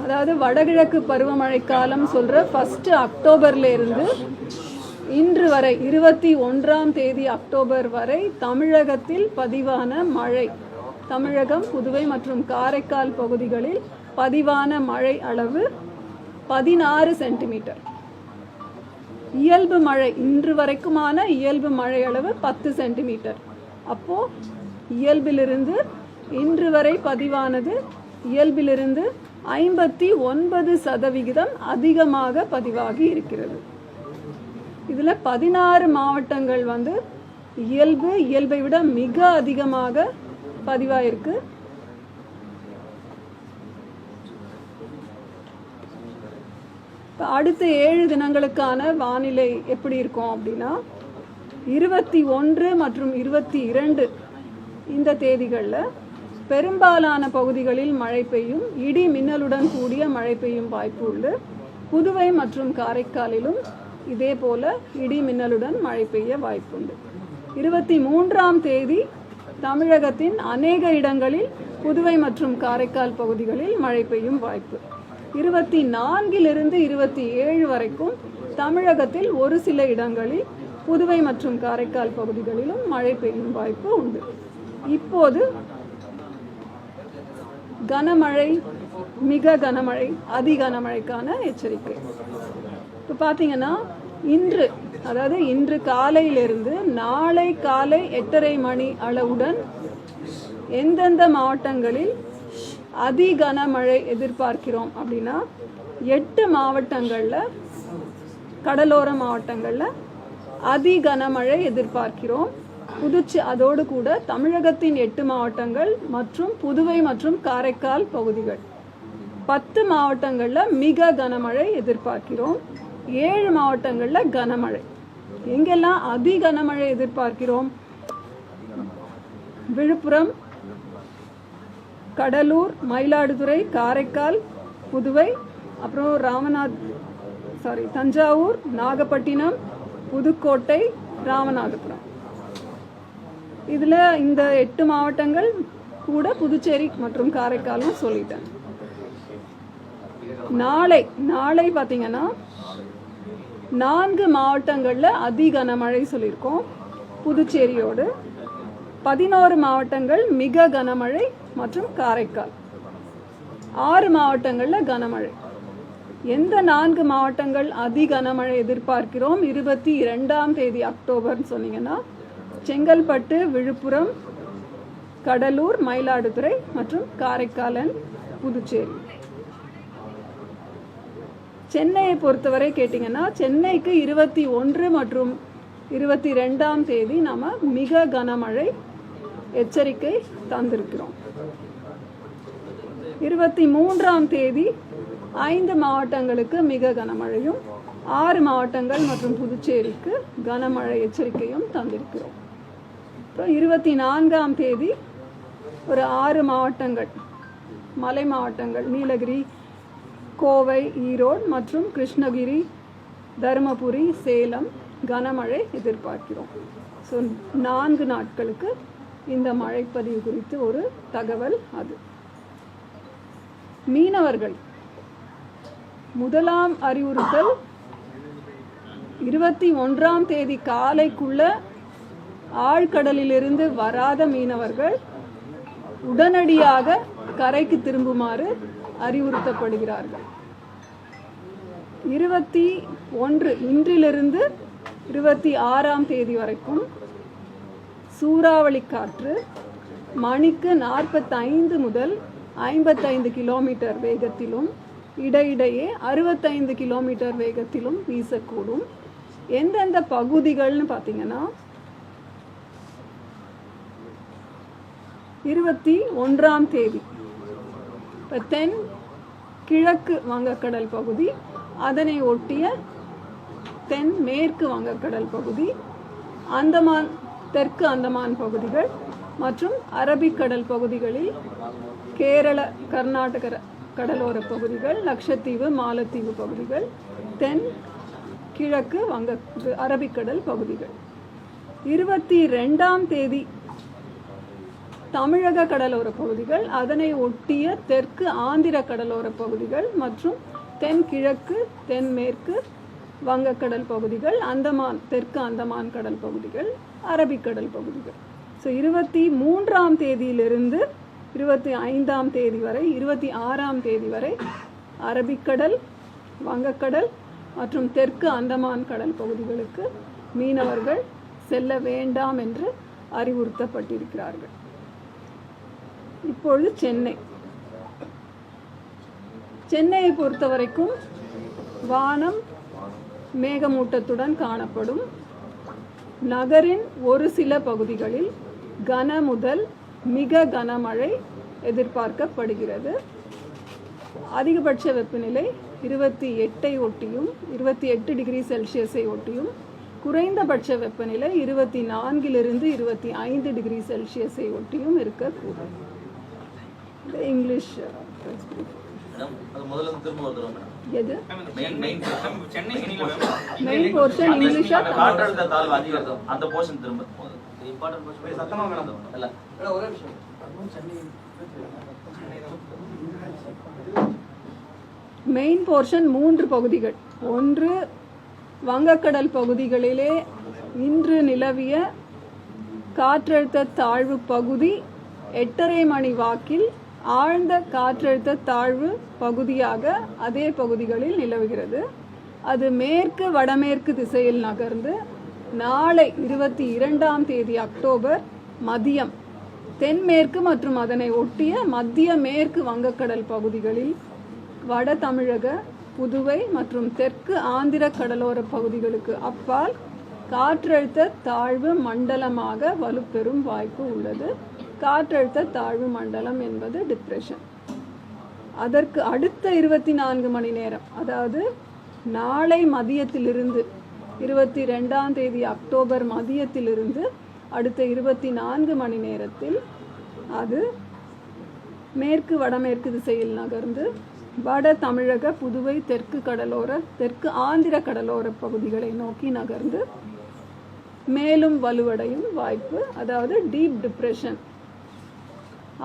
அதாவது வடகிழக்கு பருவமழை காலம் சொல்கிற 1 அக்டோபர்ல இருந்து இன்று வரை 21ஆம் தேதி அக்டோபர் வரை தமிழகத்தில் பதிவான மழை, தமிழகம், புதுவை மற்றும் காரைக்கால் பகுதிகளில் பதிவான மழை அளவு 16 சென்டிமீட்டர். இயல்பு மழை, இன்று வரைக்குமான இயல்பு மழை அளவு 10 சென்டிமீட்டர். அப்போ இயல்பிலிருந்து இன்று வரை பதிவானது இயல்பிலிருந்து 59% அதிகமாக பதிவாகி இருக்கிறது. இதில் 16 மாவட்டங்கள் இயல்பை விட மிக அதிகமாக பதிவாயிருக்கு. அடுத்த 7 தினங்களுக்கான வானிலை எப்படி இருக்கும் அப்படின்னா, 21 மற்றும் 22 இந்த தேதிகளில் பெரும்பாலான பகுதிகளில் மழை பெய்யும், இடி மின்னலுடன் கூடிய மழை பெய்யும் வாய்ப்பு உண்டு. புதுவை மற்றும் காரைக்காலிலும் இதே போல இடி மின்னலுடன் மழை பெய்ய வாய்ப்புண்டு. 23ஆம் தேதி தமிழகத்தின் அநேக இடங்களில் புதுவை மற்றும் காரைக்கால் பகுதிகளில் மழை பெய்யும் வாய்ப்பு. 24லிருந்து 27 வரைக்கும் தமிழகத்தில் ஒரு சில இடங்களில் புதுவை மற்றும் காரைக்கால் பகுதிகளிலும் மழை பெய்யும் வாய்ப்பு உண்டு. இப்போது கனமழை, மிக கனமழை, அதி கனமழைக்கான எச்சரிக்கை. இப்போ பார்த்தீங்கன்னா இன்று காலையிலிருந்து நாளை காலை 8:30 மணி அளவுடன் எந்தெந்த மாவட்டங்களில் அதி கனமழை எதிர்பார்க்கிறோம் அப்படின்னா, 8 மாவட்டங்களில், கடலோர மாவட்டங்களில் அதி கனமழை எதிர்பார்க்கிறோம். அதோடு கூட தமிழகத்தின் 8 மாவட்டங்கள் மற்றும் புதுவை மற்றும் காரைக்கால் பகுதிகள், 10 மாவட்டங்களில் மிக கனமழை எதிர்பார்க்கிறோம். 7 மாவட்டங்களில் கனமழை. எங்கெல்லாம் அதி கனமழை எதிர்பார்க்கிறோம்? விழுப்புரம், கடலூர், மயிலாடுதுறை, காரைக்கால், புதுவை, அப்புறம் தஞ்சாவூர், நாகப்பட்டினம், புதுக்கோட்டை, ராமநாதபுரம். இதில் இந்த 8 மாவட்டங்கள் கூட புதுச்சேரி மற்றும் காரைக்காலும் சொல்லிட்டேன். நாளை பார்த்தீங்கன்னா 4 மாவட்டங்களில் அதி கனமழை சொல்லியிருக்கோம் புதுச்சேரியோடு. 11 மாவட்டங்கள் மிக கனமழை மற்றும் காரைக்கால். 6 மாவட்டங்களில் கனமழை. எந்த 4 மாவட்டங்கள் அதி கனமழை எதிர்பார்க்கிறோம் 22ஆம் தேதி அக்டோபர்னு சொன்னீங்கன்னா, செங்கல்பட்டு, விழுப்புரம், கடலூர், மயிலாடுதுறை மற்றும் காரைக்கால், புதுச்சேரி. சென்னையை பொறுத்தவரை கேட்டிங்கன்னா, சென்னைக்கு 21 மற்றும் 22ஆம் தேதி நாம் மிக கனமழை எச்சரிக்கை தந்திருக்கிறோம். 23ஆம் தேதி 5 மாவட்டங்களுக்கு மிக கனமழையும், 6 மாவட்டங்கள் மற்றும் புதுச்சேரிக்கு கனமழை எச்சரிக்கையும் தந்திருக்கிறோம். அப்புறம் 24ஆம் தேதி ஒரு 6 மாவட்டங்கள், மலை மாவட்டங்கள், நீலகிரி, கோவை, ஈரோடு மற்றும் கிருஷ்ணகிரி, தருமபுரி, சேலம் கனமழை எதிர்பார்க்கிறோம். ஸோ 4 நாட்களுக்கு இந்த மழைப்பதிவு குறித்து ஒரு தகவல். அது மீனவர்கள் முதலாம் அறிவுறுத்தல் 21ஆம் தேதி காலைக்குள்ள ஆழ்கடலிலிருந்து வராத மீனவர்கள் உடனடியாக கரைக்கு திரும்புமாறு அறிவுறுத்தப்படுகிறார்கள். 21 இன்றிலிருந்து 26ஆம் தேதி வரைக்கும் சூறாவளி காற்று மணிக்கு 45 முதல் 55 கிலோமீட்டர் வேகத்திலும் இடையிடையே 65 கிலோமீட்டர் வேகத்திலும் வீசக்கூடும். எந்தெந்த பகுதிகள்னு பார்த்தீங்கன்னா, 21ஆம் தேதி இப்போ தென் கிழக்கு வங்கக்கடல் பகுதி, அதனை ஒட்டிய தென் மேற்கு வங்கக்கடல் பகுதி, அந்தமான், தெற்கு அந்தமான் பகுதிகள் மற்றும் அரபிக்கடல் பகுதிகளில் கேரள, கர்நாடக கடலோர பகுதிகள், லட்சத்தீவு, மாலத்தீவு பகுதிகள், தென் கிழக்கு அரபிக்கடல் பகுதிகள். 22ஆம் தேதி தமிழக கடலோர பகுதிகள், அதனை ஒட்டிய தெற்கு ஆந்திர கடலோர பகுதிகள் மற்றும் தென்கிழக்கு தென்மேற்கு வங்கக்கடல் பகுதிகள், அந்தமான் தெற்கு அந்தமான் கடல் பகுதிகள், அரபிக்கடல் பகுதிகள். ஸோ 23ஆம் தேதியிலிருந்து 25ஆம் தேதி வரை 26ஆம் தேதி வரை அரபிக்கடல், வங்கக்கடல் மற்றும் தெற்கு அந்தமான் கடல் பகுதிகளுக்கு மீனவர்கள் செல்ல வேண்டாம் என்று அறிவுறுத்தப்பட்டிருக்கிறார்கள். இப்பொழுது சென்னையை பொறுத்தவரைக்கும் வானம் மேகமூட்டத்துடன் காணப்படும். நகரின் ஒரு சில பகுதிகளில் கன முதல் மிக கனமழை எதிர்பார்க்கப்படுகிறது. அதிகபட்ச வெப்பநிலை 28ஐ ஒட்டியும் 28 டிகிரி செல்சியஸை ஒட்டியும், குறைந்தபட்ச வெப்பநிலை 24லிருந்து 25 டிகிரி செல்சியஸை ஒட்டியும் இருக்கக்கூடும். இங்கிலீஷ் எது மெயின் போர்ஷன் இங்கிலீஷா அந்த போர்ஷன் திரும்ப மெயின் போர்ஷன் 3 பகுதிகள். ஒன்று, வங்கக்கடல் பகுதிகளிலே இன்று நிலவிய காற்றழுத்த தாழ்வு பகுதி 8:30 மணி வாக்கில் ஆழ்ந்த காற்றழுத்த தாழ்வு பகுதியாக அதே பகுதிகளில் நிலவுகிறது. அது மேற்கு வடமேற்கு திசையில் நகர்ந்து நாளை 22ஆம் தேதி அக்டோபர் மதியம் தென்மேற்கு மற்றும் அதனை ஒட்டிய மத்திய மேற்கு வங்கக்கடல் பகுதிகளில், வட தமிழக, புதுவை மற்றும் தெற்கு ஆந்திர கடலோர பகுதிகளுக்கு அப்பால் காற்றழுத்த தாழ்வு மண்டலமாக வலுப்பெறும் வாய்ப்பு உள்ளது. காற்றழுத்த தாழ்வு மண்டலம் என்பது டிப்ரெஷன். அதற்கு அடுத்த 24 மணி நேரம், அதாவது நாளை மதியத்திலிருந்து 22ஆம் தேதி அக்டோபர் மதியத்திலிருந்து அடுத்த 24 மணி நேரத்தில் அது மேற்கு வடமேற்கு திசையில் நகர்ந்து வட தமிழக, புதுவை, தெற்கு ஆந்திர கடலோர பகுதிகளை நோக்கி நகர்ந்து மேலும் வலுவடையும் வாய்ப்பு, அதாவது டீப் டிப்ரெஷன்,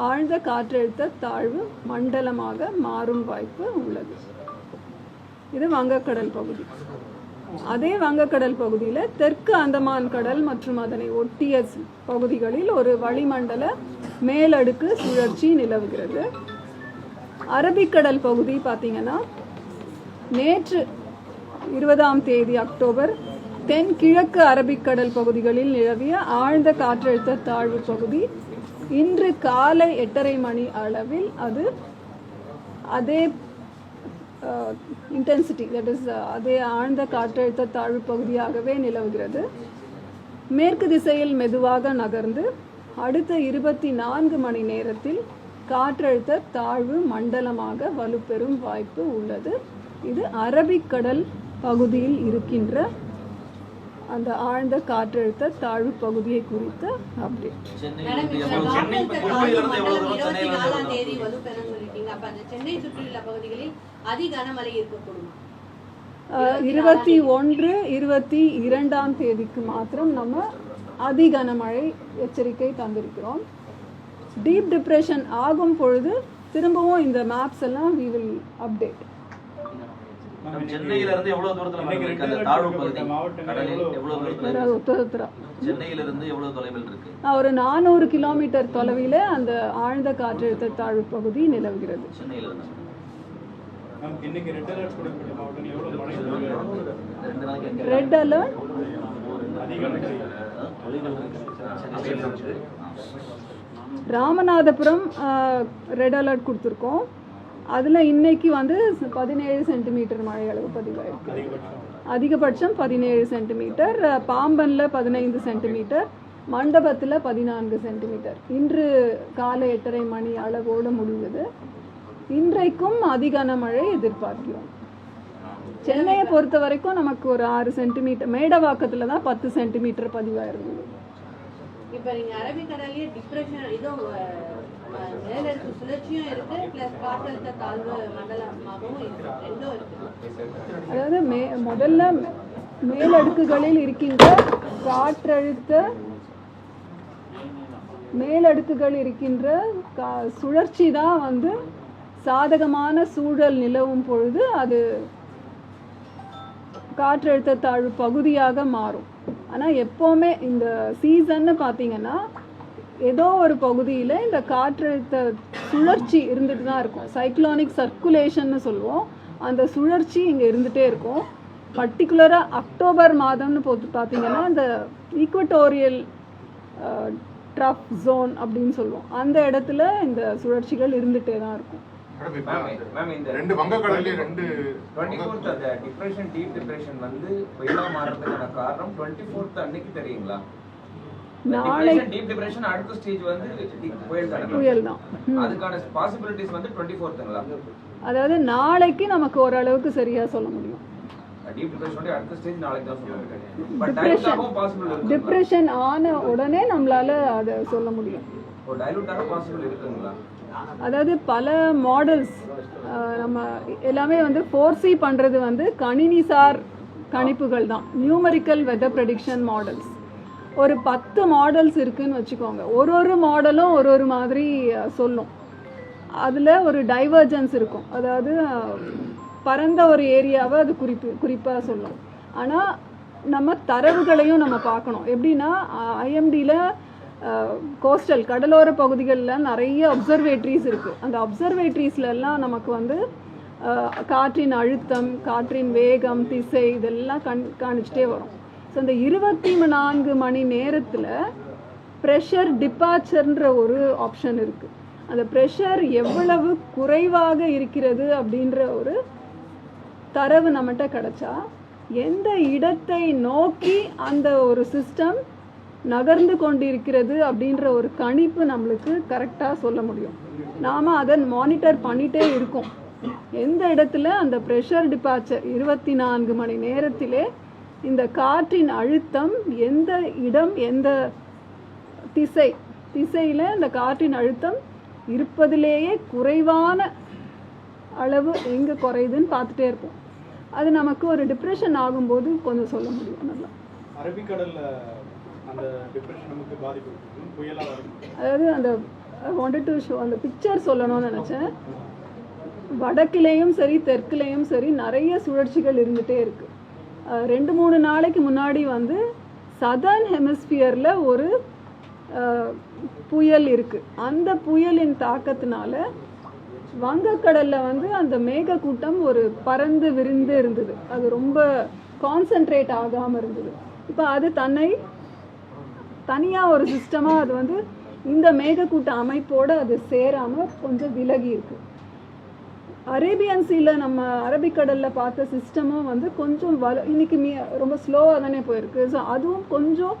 ஆழ்ந்த காற்றழுத்த தாழ்வு மண்டலமாக மாறும் வாய்ப்பு உள்ளது. இது வங்கக்கடல் பகுதி. அதே வங்கக்கடல் பகுதியில் தெற்கு அந்தமான் கடல் மற்றும் அதனை ஒட்டிய பகுதிகளில் ஒரு வளிமண்டல மேலடுக்கு சுழற்சி நிலவுகிறது. அரபிக்கடல் பகுதி பார்த்தீங்கன்னா, நேற்று 20ஆம் தேதி அக்டோபர் தென்கிழக்கு அரபிக்கடல் பகுதிகளில் நிலவிய ஆழ்ந்த காற்றழுத்த தாழ்வு பகுதி இன்று காலை 8:30 மணி அளவில் அது அதே இன்டென்சிட்டி, தட் இஸ் அதே ஆழ்ந்த காற்றழுத்த தாழ்வு பகுதியாகவே நிலவுகிறது. மேற்கு திசையில் மெதுவாக நகர்ந்து அடுத்த 24 மணி நேரத்தில் காற்றழுத்த தாழ்வு மண்டலமாக வலுப்பெறும் வாய்ப்பு உள்ளது. இது அரபிக்கடல் பகுதியில் இருக்கின்ற அந்த ஆழ்ந்த காற்றழுத்த தாழ்வு பகுதியை குறித்த அப்டேட். 21, 22ஆம் தேதிக்கு மாத்திரம் நம்ம அதி கனமழை எச்சரிக்கை தந்திருக்கிறோம். டீப் டிப்ரெஷன் ஆகும் பொழுது திரும்பவும் இந்த மேப்ஸ் எல்லாம் we will update. சென்னையில இருந்து எவ்வளவு தூரத்துல இருக்கு அந்த தாழ்வு பகுதி? கடலில் எவ்வளவு தூரத்துல? சென்னையில இருந்து எவ்வளவு தொலைவில் இருக்கு? ஒரு 400 கிலோமீட்டர் தொலைவில் அந்த ஆழ்ந்த காற்றழுத்த தாழ்வு பகுதி நிலவுகிறது. சென்னையில இருந்து இன்னைக்கு ரெட் அலர்ட் கொடுக்கப்பட்ட மாவட்டம் எவ்வளவு மழை? Red alert Ramanathapuram red alert கொடுத்துருக்கோம். அதில் இன்னைக்கு வந்து 17 சென்டிமீட்டர் மழை அளவு பதிவாயிருக்கு. அதிகபட்சம் 17 சென்டிமீட்டர். பாம்பனில் 15 சென்டிமீட்டர், மண்டபத்தில் 14 சென்டிமீட்டர். இன்று காலை 8:30 மணி அளவோடு முடிந்தது. இன்றைக்கும் அதிகன மழை எதிர்பார்க்கிறோம். சென்னையை பொறுத்த வரைக்கும் நமக்கு ஒரு 6 சென்டிமீட்டர், மேடவாக்கத்தில் தான் 10 சென்டிமீட்டர் பதிவாயிருந்தது. இப்போ நீங்கள் அரபிக்கடலையே டிப்ரெஷன் இதோ மேலடுக்கு சுழற்சியும் இருக்கு, பிளஸ் காற்றழுத்த தாழ்வு மண்டலமாகவும் இருக்கு, ரெண்டும் இருக்கு. அதாவது முதல்ல மேலடுக்குகளில் இருக்கின்ற காற்றழுத்த மேலடுக்குகள் இருக்கின்ற சுழற்சி தான் வந்து சாதகமான சூழல் நிலவும் பொழுது அது காற்றழுத்த தாழ்வு பகுதியாக மாறும். ஆனால் எப்போவுமே இந்த சீசன்னு பார்த்தீங்கன்னா ஏதோ ஒரு பகுதியில் இந்த காற்றழுத்த சுழற்சி இருந்துட்டு தான் இருக்கும். சைக்ளோனிக் சர்க்குலேஷன்னு சொல்லுவோம். அந்த சுழற்சி இங்கே இருந்துகிட்டே இருக்கும். பர்டிகுலராக அக்டோபர் மாதம்னு பார்த்தீங்கன்னா இந்த ஈக்வட்டோரியல் ட்ரஃப் ஜோன் அப்படின்னு சொல்லுவோம். அந்த இடத்துல இந்த சுழற்சிகள் இருந்துகிட்டே தான் இருக்கும். ரெண்டு வங்கக்கடல்ல ரெண்டு 24th அந்த டிப்ரெஷன் டீப் டிப்ரெஷன் வந்து புயலா மாறதுக்கான காரணம் 24th அன்னைக்கு தெரியுங்களா? நாளை டீப் டிப்ரெஷன் அடுத்த ஸ்டேஜ் வந்து புயல் தான். அதுக்கான பாசிபிலிட்டிஸ் வந்து 24ங்களா? அதாவது நாளைக்கு நமக்கு ஓரளவுக்கு சரியா சொல்ல முடியும். டீப் டிப்ரெஷனோட அடுத்த ஸ்டேஜ் நாளைக்கு தான் சொல்லுவாங்க. பட் டைலூட்டாகவும் பாசிபிள் இருக்கு. டிப்ரெஷன் ஆன உடனே நம்மளால அதை சொல்ல முடியும். ஒரு டைலூட்டாக பாசிபிள் இருக்குங்களா? அதாவது பல மாடல்ஸ் நம்ம எல்லாமே வந்து ஃபோர்சி பண்ணுறது வந்து கணினிசார் கணிப்புகள் தான். நியூமரிக்கல் வெதர் ப்ரெடிக்ஷன் மாடல்ஸ் ஒரு 10 மாடல்ஸ் இருக்குதுன்னு வச்சுக்கோங்க. ஒரு மாடலும் ஒரு மாதிரி சொல்லும். அதில் ஒரு டைவர்ஜன்ஸ் இருக்கும். அதாவது பரந்த ஒரு ஏரியாவை அது குறிப்பாக சொல்லும். ஆனால் நம்ம தரவுகளையும் நம்ம பார்க்கணும். எப்படின்னா ஐஎம்டியில் கோஸ்டல் கடலோர பகுதிகளில் நிறைய அப்சர்வேட்ரிஸ் இருக்குது. அந்த அப்சர்வேட்ரிஸ்லாம் நமக்கு வந்து காற்றின் அழுத்தம், காற்றின் வேகம், திசை இதெல்லாம் காணிச்சிட்டே வரும். ஸோ அந்த 24 மணி நேரத்தில் ப்ரெஷர் டிபார்ச்சர்ன்ற ஒரு ஆப்ஷன் இருக்குது. அந்த ப்ரெஷர் எவ்வளவு குறைவாக இருக்கிறது அப்படின்ற ஒரு தரவு நம்மகிட்ட கிடைச்சா எந்த இடத்தை நோக்கி அந்த ஒரு சிஸ்டம் நகர்ந்து கொண்டிருக்கிறது அப்படின்ற ஒரு கணிப்பு நம்மளுக்கு கரெக்டாக சொல்ல முடியும். நாம் அதை மானிட்டர் பண்ணிகிட்டே இருக்கோம். எந்த இடத்துல அந்த ப்ரெஷர் டிபார்ச்சர் 24 மணி நேரத்திலே இந்த காற்றின் அழுத்தம் எந்த இடம் எந்த திசையில் இந்த காற்றின் அழுத்தம் இருப்பதிலேயே குறைவான அளவு எங்கே குறையுதுன்னு பார்த்துட்டே இருப்போம். அது நமக்கு ஒரு டிப்ரெஷன் ஆகும்போது கொஞ்சம் சொல்ல முடியும். நல்லா அரபிக்கடல்ல அந்த டிப்ரெஷன் நமக்கு பாதிப்பு புயலா வரும். அதாவது அந்த வாண்டட் டு ஷோ அந்த பிக்சர் சொல்லணும்னு நினச்சேன். வடக்கிலேயும் சரி தெற்குலேயும் சரி நிறைய சுழற்சிகள் இருந்துகிட்டே இருக்குது. 2-3 நாளைக்கு முன்னாடி வந்து சதர்ன் ஹெமிஸ்பியரில் ஒரு புயல் இருக்குது. அந்த புயலின் தாக்கத்தினால வங்கக்கடலில் வந்து அந்த மேகக்கூட்டம் ஒரு பறந்து விரிந்து இருந்தது. அது ரொம்ப கான்சென்ட்ரேட் ஆகாமல் இருந்தது. இப்போ அது தனியாக ஒரு சிஸ்டமாக அது வந்து இந்த மேகக்கூட்ட அமைப்போடு அது சேராமல் கொஞ்சம் விலகி இருக்குது. அரேபியன் சீல நம்ம அரபிக்கடலில் பார்த்த சிஸ்டமும் வந்து கொஞ்சம் இன்னைக்கு ரொம்ப ஸ்லோவாக தானே போயிருக்கு. ஸோ அதுவும் கொஞ்சம்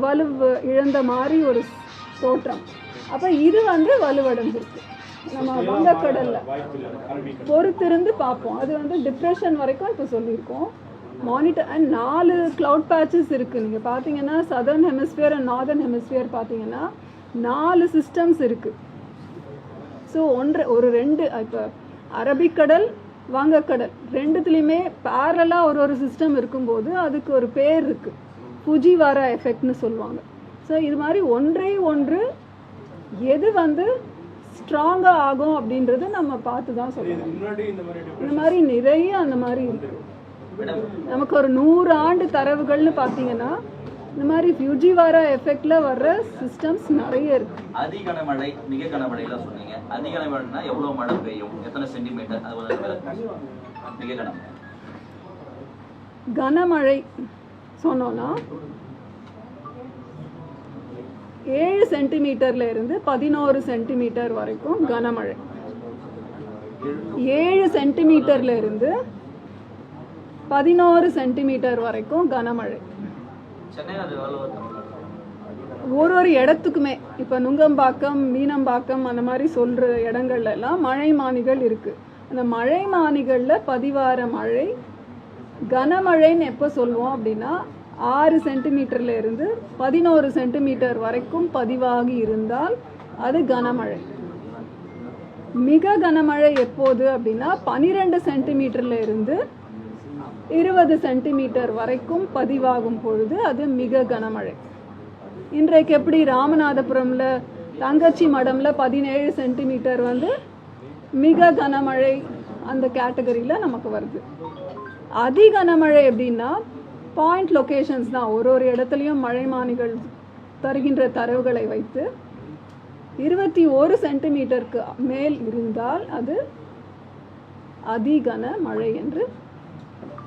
வலுவு இழந்த மாதிரி ஒரு தோற்றம். அப்போ இது வந்து வலுவடைஞ்சிருக்கு. நம்ம வங்கக்கடலில் பொறுத்திருந்து பார்ப்போம். அது வந்து டிப்ரெஷன் வரைக்கும் இப்போ சொல்லியிருக்கோம். மானிட்டர் அண்ட் 4 க்ளவுட் பேச்சஸ் இருக்குது. நீங்கள் பார்த்தீங்கன்னா southern hemisphere and northern hemisphere பார்த்தீங்கன்னா 4 சிஸ்டம்ஸ் இருக்குது. ஸோ ஒரு 2 இப்போ அரபிக்கடல் வங்கக்கடல் ரெண்டுத்துலேயுமே பேரலாக ஒரு சிஸ்டம் இருக்கும்போது அதுக்கு ஒரு பேர் இருக்குது, ஃபுஜிவாரா எஃபெக்ட்னு சொல்லுவாங்க. ஸோ இது மாதிரி ஒன்று எது வந்து ஸ்ட்ராங்காக ஆகும் அப்படின்றது நம்ம பார்த்து தான் சொல்லணும். இந்த மாதிரி நிறைய அந்த மாதிரி இருக்குது. நமக்கு ஒரு 100 ஆண்டு தரவுகள்னு பார்த்தீங்கன்னா இந்த மாதிரி ஃபியூஜிவாரா எஃபெக்ட்ல வர்ற சிஸ்டம்ஸ் நிறைய இருக்கு. அதி கனமழை, மிக கனமழைலாம் சொன்னீங்க. அதி கனமழைனா எவ்வளவு மழை பெய்யும், எத்தனை சென்டிமீட்டர், அது மிக கனமழை? கனமழை சொன்னோன்னா 7 சென்டிமீட்டர்ல இருந்து 11 சென்டிமீட்டர் வரைக்கும் கனமழை. 7 சென்டிமீட்டர்ல இருந்து 11 சென்டிமீட்டர் வரைக்கும் கனமழை. ஒரு இடத்துக்குமே இப்போ நுங்கம்பாக்கம், மீனம்பாக்கம் அந்த மாதிரி சொல்கிற இடங்கள்ல எல்லாம் மழைமானிகள் இருக்குது. அந்த மழைமானிகளில் பதிவார மழை கனமழைன்னு எப்போ சொல்லுவோம் அப்படின்னா 6 சென்டிமீட்டர்ல இருந்து 11 சென்டிமீட்டர் வரைக்கும் பதிவாகி இருந்தால் அது கனமழை. மிக கனமழை எப்போது அப்படின்னா 12 சென்டிமீட்டர்ல இருந்து 20 சென்டிமீட்டர் வரைக்கும் பதிவாகும் பொழுது அது மிக கனமழை. இன்றைக்கு எப்படி ராமநாதபுரம்ல தங்கச்சி மடம்ல 17 சென்டிமீட்டர் வந்து மிக கனமழை அந்த கேட்டகரியில் நமக்கு வருது. அதி கனமழை எப்படின்னா பாயிண்ட் லொகேஷன்ஸ் தான், ஒரு இடத்துலையும் மழைமானிகள் தருகின்ற தரவுகளை வைத்து 21 சென்டிமீட்டருக்கு மேல் இருந்தால் அது அதிகன மழை என்று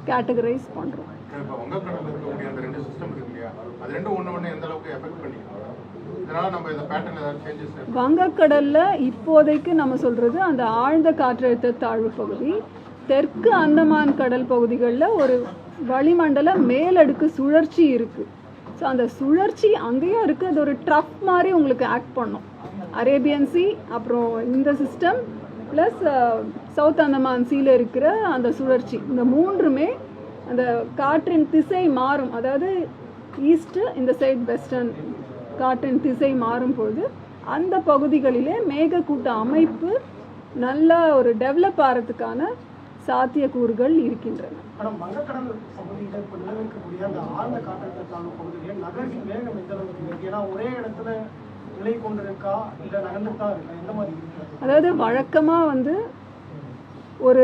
கேட்டகரைஸ் பண்ணுறோம். இப்போ வங்கக்கடலில் இருக்கக்கூடிய அந்த 2 சிஸ்டம் இருக்கு இல்லையா, அது ரெண்டும் ஒன்று எந்த அளவுக்கு எஃபெக்ட் பண்ணிக்கலாம்? இதனால் நம்ம இந்த பேட்டர்ன் ஏதாவது சேஞ்சஸ்? வங்கக்கடலில் இப்போதைக்கு நம்ம சொல்கிறது அந்த ஆழ்ந்த காற்றழுத்த தாழ்வு பகுதி தெற்கு அந்தமான் கடல் பகுதிகளில் ஒரு வளிமண்டல மேலடுக்கு சுழற்சி இருக்குது. ஸோ அந்த சுழற்சி அங்கேயும் இருக்குது, அது ஒரு ட்ரஃப் மாதிரி உங்களுக்கு ஆக்ட் பண்ணும். அரேபியன் சி, அப்புறம் இந்த சிஸ்டம் ப்ளஸ் சவுத் அந்தமான் சீல இருக்கிற அந்த சுழற்சி, இந்த மூன்றுமே அந்த காற்றின் திசை மாறும். அதாவது ஈஸ்ட்டு இந்த சைட் வெஸ்டர்ன் காற்றின் திசை மாறும் பொழுது அந்த பகுதிகளிலே மேகக்கூட்ட அமைப்பு நல்லா ஒரு டெவலப் ஆகிறதுக்கான சாத்தியக்கூறுகள் இருக்கின்றன. ஆனால் வங்கக்கடல் பகுதியில் இப்போ நிலவிருக்கக்கூடிய அந்த ஆழ்ந்த காற்றழுத்த தாழ்வு பகுதியில் நகர்வின் வேகம் எந்த அளவுக்கு இருக்கு? ஏன்னா ஒரே இடத்துல நிலை கொண்டிருக்கா இல்லை நகர்ந்துதான் இருக்கா, எந்த மாதிரி இருக்கு? அதாவது வழக்கமாக வந்து ஒரு